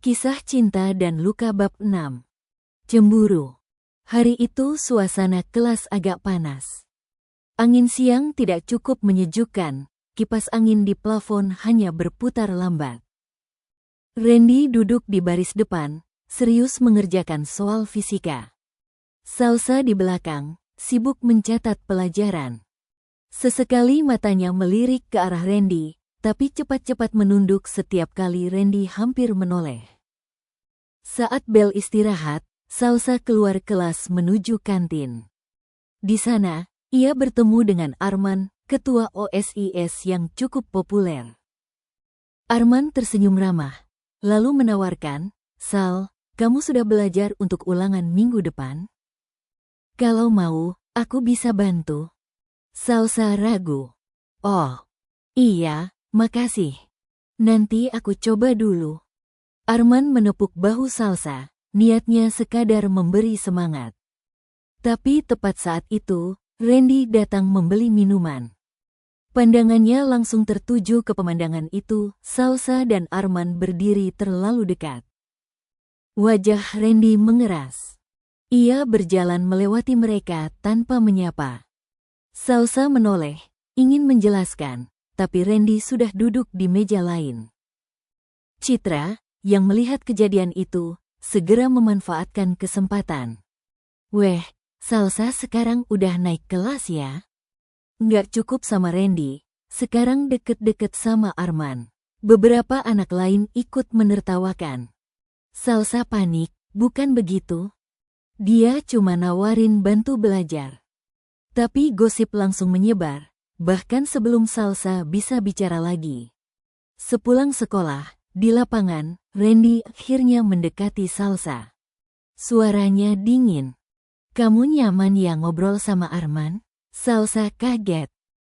Kisah Cinta dan Luka Bab 6. Cemburu. Hari itu suasana kelas agak panas. Angin siang tidak cukup menyejukkan, kipas angin di plafon hanya berputar lambat. Randy duduk di baris depan, serius mengerjakan soal fisika. Salsa di belakang, sibuk mencatat pelajaran. Sesekali matanya melirik ke arah Randy, tapi cepat-cepat menunduk setiap kali Randy hampir menoleh. Saat bel istirahat, Salsa keluar kelas menuju kantin. Di sana, ia bertemu dengan Arman, ketua OSIS yang cukup populer. Arman tersenyum ramah, lalu menawarkan, "Sal, kamu sudah belajar untuk ulangan minggu depan? Kalau mau, aku bisa bantu." Salsa ragu. "Oh, iya. Makasih. Nanti aku coba dulu." Arman menepuk bahu Salsa, niatnya sekadar memberi semangat. Tapi tepat saat itu, Randy datang membeli minuman. Pandangannya langsung tertuju ke pemandangan itu. Salsa dan Arman berdiri terlalu dekat. Wajah Randy mengeras. Ia berjalan melewati mereka tanpa menyapa. Salsa menoleh, ingin menjelaskan, tapi Randy sudah duduk di meja lain. Citra, yang melihat kejadian itu, segera memanfaatkan kesempatan. "Weh, Salsa sekarang udah naik kelas ya? Nggak cukup sama Randy, sekarang deket-deket sama Arman." Beberapa anak lain ikut menertawakan. Salsa panik, "Bukan begitu. Dia cuma nawarin bantu belajar." Tapi gosip langsung menyebar. Bahkan sebelum Salsa bisa bicara lagi. Sepulang sekolah, di lapangan, Randy akhirnya mendekati Salsa. Suaranya dingin. "Kamu nyaman ya ngobrol sama Arman?" Salsa kaget.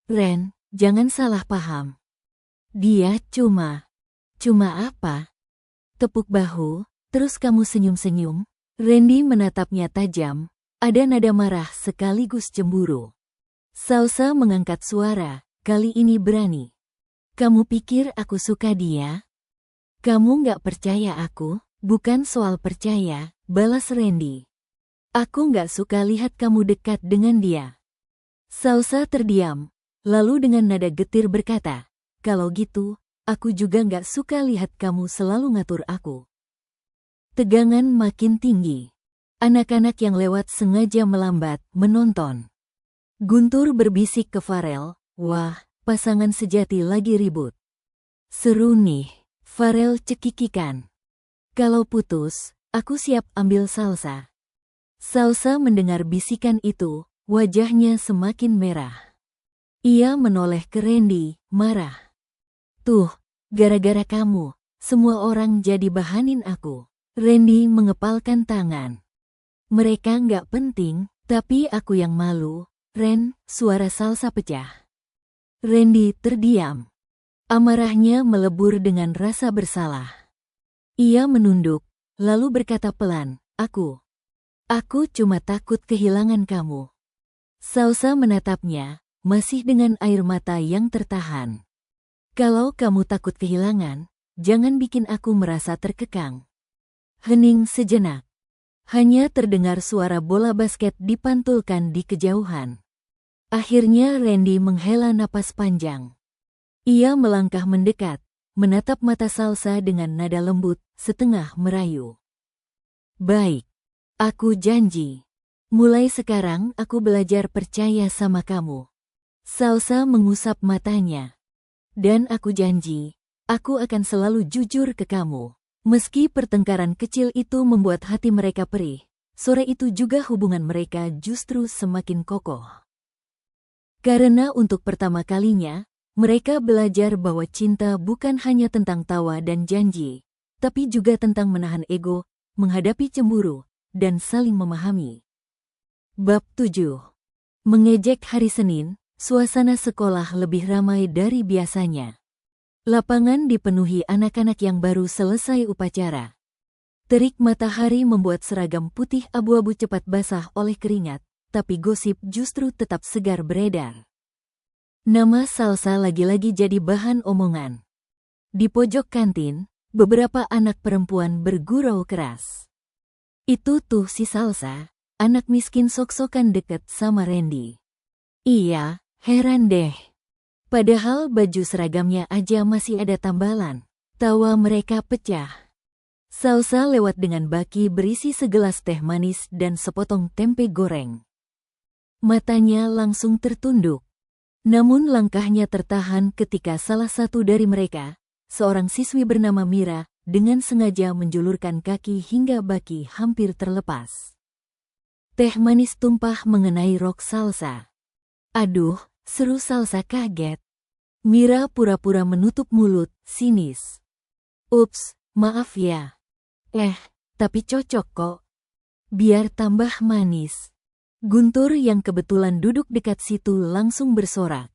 "Ren, jangan salah paham. Dia cuma apa?" Tepuk bahu, terus kamu senyum-senyum. Randy menatapnya tajam, ada nada marah sekaligus cemburu. Salsa mengangkat suara, kali ini berani. "Kamu pikir aku suka dia? Kamu nggak percaya aku?" "Bukan soal percaya," balas Randy. "Aku nggak suka lihat kamu dekat dengan dia." Salsa terdiam, lalu dengan nada getir berkata, "Kalau gitu, aku juga nggak suka lihat kamu selalu ngatur aku." Tegangan makin tinggi. Anak-anak yang lewat sengaja melambat, menonton. Guntur berbisik ke Farel, "Wah, pasangan sejati lagi ribut. Seru nih." Farel cekikikan. "Kalau putus, aku siap ambil Salsa." Salsa mendengar bisikan itu, wajahnya semakin merah. Ia menoleh ke Randy, marah. "Tuh, gara-gara kamu, semua orang jadi bahanin aku." Randy mengepalkan tangan. "Mereka nggak penting, tapi aku yang malu." "Ren," suara Salsa pecah. Randy terdiam. Amarahnya melebur dengan rasa bersalah. Ia menunduk, lalu berkata pelan, Aku cuma takut kehilangan kamu." Salsa menatapnya, masih dengan air mata yang tertahan. "Kalau kamu takut kehilangan, jangan bikin aku merasa terkekang." Hening sejenak. Hanya terdengar suara bola basket dipantulkan di kejauhan. Akhirnya Randy menghela napas panjang. Ia melangkah mendekat, menatap mata Salsa dengan nada lembut, setengah merayu. "Baik, aku janji. Mulai sekarang aku belajar percaya sama kamu." Salsa mengusap matanya. "Dan aku janji, aku akan selalu jujur ke kamu." Meski pertengkaran kecil itu membuat hati mereka perih, sore itu juga hubungan mereka justru semakin kokoh. Karena untuk pertama kalinya, mereka belajar bahwa cinta bukan hanya tentang tawa dan janji, tapi juga tentang menahan ego, menghadapi cemburu, dan saling memahami. Bab 7. Mengejek hari Senin, suasana sekolah lebih ramai dari biasanya. Lapangan dipenuhi anak-anak yang baru selesai upacara. Terik matahari membuat seragam putih abu-abu cepat basah oleh keringat, tapi gosip justru tetap segar beredar. Nama Salsa lagi-lagi jadi bahan omongan. Di pojok kantin, Beberapa anak perempuan bergurau keras. Itu tuh si Salsa, anak miskin sok-sokan deket sama Randy. Iya, heran deh. Padahal baju seragamnya aja masih ada tambalan. Tawa mereka pecah. Salsa lewat dengan baki berisi segelas teh manis dan sepotong tempe goreng. Matanya langsung tertunduk. Namun langkahnya tertahan ketika salah satu dari mereka, seorang siswi bernama Mira, dengan sengaja menjulurkan kaki hingga baki hampir terlepas. Teh manis tumpah mengenai rok Salsa. Aduh, seru Salsa kaget. Mira pura-pura menutup mulut, sinis. Ups, maaf ya. Tapi cocok kok. Biar tambah manis. Guntur yang kebetulan duduk dekat situ langsung bersorak.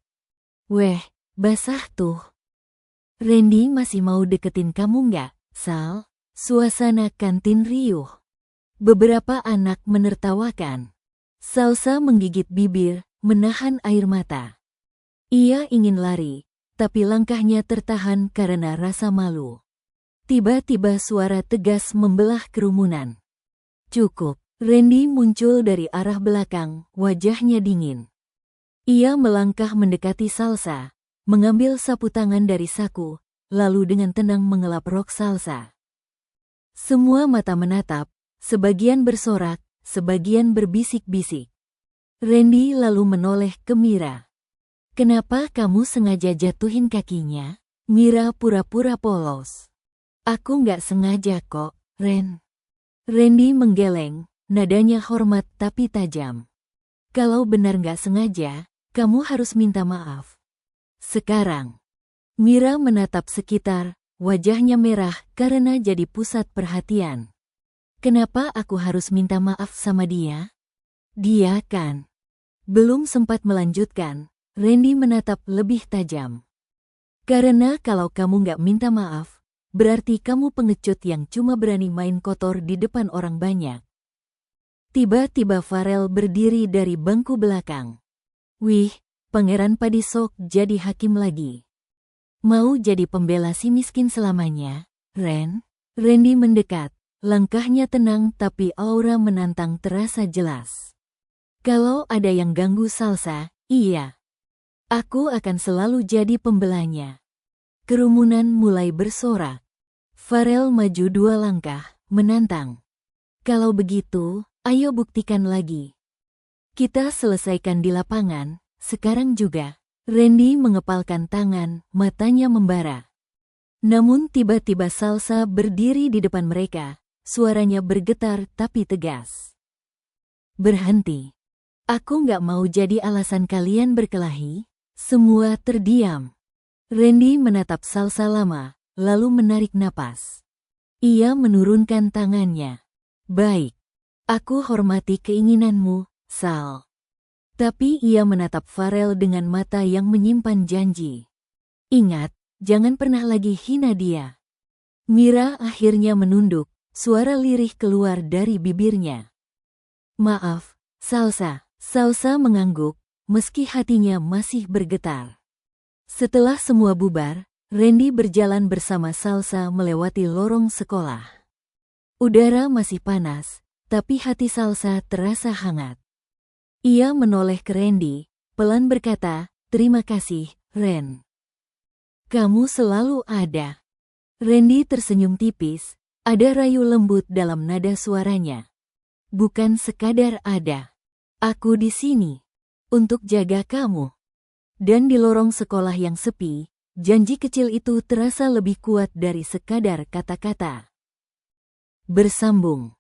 Weh, basah tuh. Randy masih mau deketin kamu nggak, Sal? Suasana kantin riuh. Beberapa anak menertawakan. Salsa menggigit bibir, menahan air mata. Ia ingin lari, tapi langkahnya tertahan karena rasa malu. Tiba-tiba suara tegas membelah kerumunan. Cukup. Randy muncul dari arah belakang, wajahnya dingin. Ia melangkah mendekati Salsa, mengambil sapu tangan dari saku, lalu dengan tenang mengelap rok Salsa. Semua mata menatap, sebagian bersorak, sebagian berbisik-bisik. Randy lalu menoleh ke Mira. Kenapa kamu sengaja jatuhin kakinya? Mira pura-pura polos. Aku nggak sengaja kok, Ren. Randy menggeleng, nadanya hormat tapi tajam. Kalau benar nggak sengaja, kamu harus minta maaf. Sekarang. Mira menatap sekitar, wajahnya merah karena jadi pusat perhatian. Kenapa aku harus minta maaf sama dia? Dia kan. Belum sempat melanjutkan, Randy menatap lebih tajam. Karena kalau kamu nggak minta maaf, berarti kamu pengecut yang cuma berani main kotor di depan orang banyak. Tiba-tiba Farel berdiri dari bangku belakang. Wih, Pangeran Padisok jadi hakim lagi. Mau jadi pembela si miskin selamanya, Ren? Randy mendekat, langkahnya tenang tapi aura menantang terasa jelas. Kalau ada yang ganggu Salsa, iya. Aku akan selalu jadi pembelanya. Kerumunan mulai bersorak. Farel maju 2 langkah, menantang. Kalau begitu, ayo buktikan lagi. Kita selesaikan di lapangan, sekarang juga. Randy mengepalkan tangan, matanya membara. Namun tiba-tiba Salsa berdiri di depan mereka, suaranya bergetar tapi tegas. Berhenti. Aku nggak mau jadi alasan kalian berkelahi. Semua terdiam. Randy menatap Salsa lama, lalu menarik napas. Ia menurunkan tangannya. Baik. Aku hormati keinginanmu, Sal. Tapi ia menatap Farel dengan mata yang menyimpan janji. Ingat, jangan pernah lagi hina dia. Mira akhirnya menunduk, suara lirih keluar dari bibirnya. Maaf, Salsa. Salsa mengangguk, meski hatinya masih bergetar. Setelah semua bubar, Randy berjalan bersama Salsa melewati lorong sekolah. Udara masih panas, tapi hati Salsa terasa hangat. Ia menoleh ke Randy, pelan berkata, "Terima kasih, Ren. Kamu selalu ada." Randy tersenyum tipis, ada rayu lembut dalam nada suaranya. Bukan sekadar ada. Aku di sini untuk jaga kamu. Dan di lorong sekolah yang sepi, janji kecil itu terasa lebih kuat dari sekadar kata-kata. Bersambung.